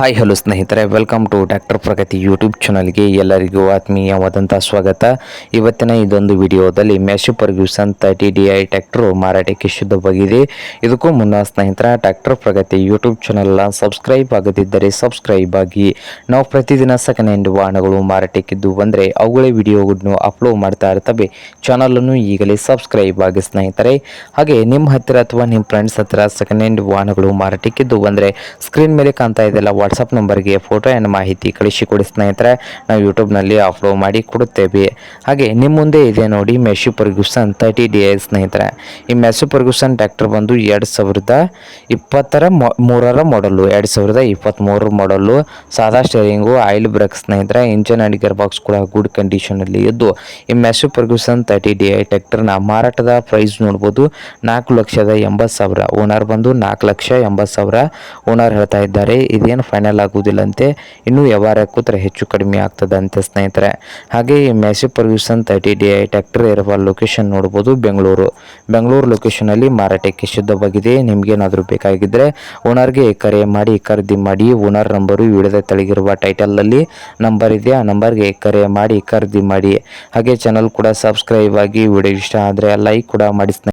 Hi hello ಸ್ನೇಹಿತರೆ, welcome to doctor Pragati YouTube ಚಾನಲ್ಗೆ ಎಲ್ಲರಿಗೂ ಆತ್ಮೀಯವಾದಂಥ ಸ್ವಾಗತ. ಇವತ್ತಿನ ಇದೊಂದು ವಿಡಿಯೋದಲ್ಲಿ ಮ್ಯಾಶು ಫರ್ಗ್ಯೂಸನ್ 30DI ಟ್ರ್ಯಾಕ್ಟರ್ ಮಾರಾಟಕ್ಕೆ ಶುದ್ಧವಾಗಿದೆ. ಇದಕ್ಕೂ ಮುನ್ನ ಸ್ನೇಹಿತರ ಡಾಕ್ಟರ್ ಪ್ರಗತಿ ಯೂಟ್ಯೂಬ್ ಚಾನಲ್ನ ಸಬ್ಸ್ಕ್ರೈಬ್ ಆಗದಿದ್ದರೆ ಸಬ್ಸ್ಕ್ರೈಬ್ ಆಗಿ. ನಾವು ಪ್ರತಿದಿನ ಸೆಕೆಂಡ್ ಹ್ಯಾಂಡ್ ವಾಹನಗಳು ಮಾರಾಟಕ್ಕಿದ್ದು ಬಂದರೆ ಅವುಗಳೇ ವಿಡಿಯೋಗಳನ್ನು ಅಪ್ಲೋಡ್ ಮಾಡ್ತಾ ಇರ್ತವೆ. ಚಾನಲನ್ನು ಈಗಲೇ ಸಬ್ಸ್ಕ್ರೈಬ್ ಆಗಿ ಸ್ನೇಹಿತರೆ. ಹಾಗೆ ನಿಮ್ಮ ಹತ್ತಿರ ಅಥವಾ ನಿಮ್ಮ ಫ್ರೆಂಡ್ಸ್ ಹತ್ತಿರ ಸೆಕೆಂಡ್ ಹ್ಯಾಂಡ್ ವಾಹನಗಳು ಮಾರಾಟಕ್ಕಿದ್ದು ಬಂದರೆ ಸ್ಕ್ರೀನ್ ಮೇಲೆ ಕಾಣ್ತಾ ಇದೆಯಲ್ಲ ವಾಟ್ಸಪ್ ನಂಬರ್ಗೆ ಫೋಟೋ ಆ್ಯಂಡ್ ಮಾಹಿತಿ ಕಳಿಸಿಕೊಡಿ ಸ್ನೇಹಿತರೆ. ನಾವು ಯೂಟ್ಯೂಬ್ನಲ್ಲಿ ಅಪ್ಲೋಡ್ ಮಾಡಿ ಕೊಡುತ್ತೇವೆ. ಹಾಗೆ ನಿಮ್ಮ ಮುಂದೆ ಇದೆ ನೋಡಿ ಮ್ಯಾಶು ಫರ್ಗ್ಯೂಸನ್ 30DI ಸ್ನೇಹಿತರೆ. ಈ ಮ್ಯಾಶು ಫರ್ಗ್ಯೂಸನ್ ಟ್ರ್ಯಾಕ್ಟರ್ ಬಂದು 2023 ಮಾಡಲು, 2023 ಮಾಡಲು. ಸಾದಾ ಸ್ಟೇರಿಂಗು, ಆಯಿಲ್ ಬ್ರೇಕ್ ಸ್ನೇಹಿತರೆ. ಇಂಜನ್ ಆ್ಯಂಡ್ ಗೇರ್ ಬಾಕ್ಸ್ ಕೂಡ ಗುಡ್ ಕಂಡೀಷನಲ್ಲಿ ಇದ್ದು ಈ ಮ್ಯಾಶು ಫರ್ಗ್ಯೂಸನ್ 30DI ಟ್ರ್ಯಾಕ್ಟರ್ನ ಮಾರಾಟದ ಪ್ರೈಸ್ ನೋಡ್ಬೋದು 4,80,000. ಓನರ್ ಬಂದು 4,80,000 ಓನರ್ ಹೇಳ್ತಾ ಇದ್ದಾರೆ. ಇದೇನು ಫೈನಲ್ ಆಗುವುದಿಲ್ಲ ಅಂತೆ, ಇನ್ನೂ ವ್ಯವಹಾರ ಕೂತ್ರೆ ಹೆಚ್ಚು ಕಡಿಮೆ ಆಗ್ತದಂತೆ ಸ್ನೇಹಿತರೆ. ಹಾಗೆ ಈ ಮ್ಯಾಶು ಫರ್ಗ್ಯೂಸನ್ 30DI ಟ್ರ್ಯಾಕ್ಟರ್ ಇರುವ ಲೊಕೇಶನ್ ನೋಡ್ಬೋದು ಬೆಂಗಳೂರು ಲೊಕೇಶನಲ್ಲಿ ಮಾರಾಟಕ್ಕೆ ಶುದ್ಧವಾಗಿದೆ. ನಿಮ್ಗೇನಾದರೂ ಬೇಕಾಗಿದ್ದರೆ ಓನರ್ಗೆ ಕರೆ ಮಾಡಿ ಖರೀದಿ ಮಾಡಿ. ಓನರ್ ನಂಬರು ವಿಡಿಯೋದ ತೆಳಗಿರುವ ಟೈಟಲಲ್ಲಿ ನಂಬರ್ ಇದೆ, ಆ ನಂಬರ್ಗೆ ಕರೆ ಮಾಡಿ ಖರೀದಿ ಮಾಡಿ. ಹಾಗೆ ಚಾನಲ್ ಕೂಡ ಸಬ್ಸ್ಕ್ರೈಬ್ ಆಗಿ. ವಿಡಿಯೋ ಇಷ್ಟ ಆದರೆ ಲೈಕ್ ಕೂಡ ಮಾಡಿ.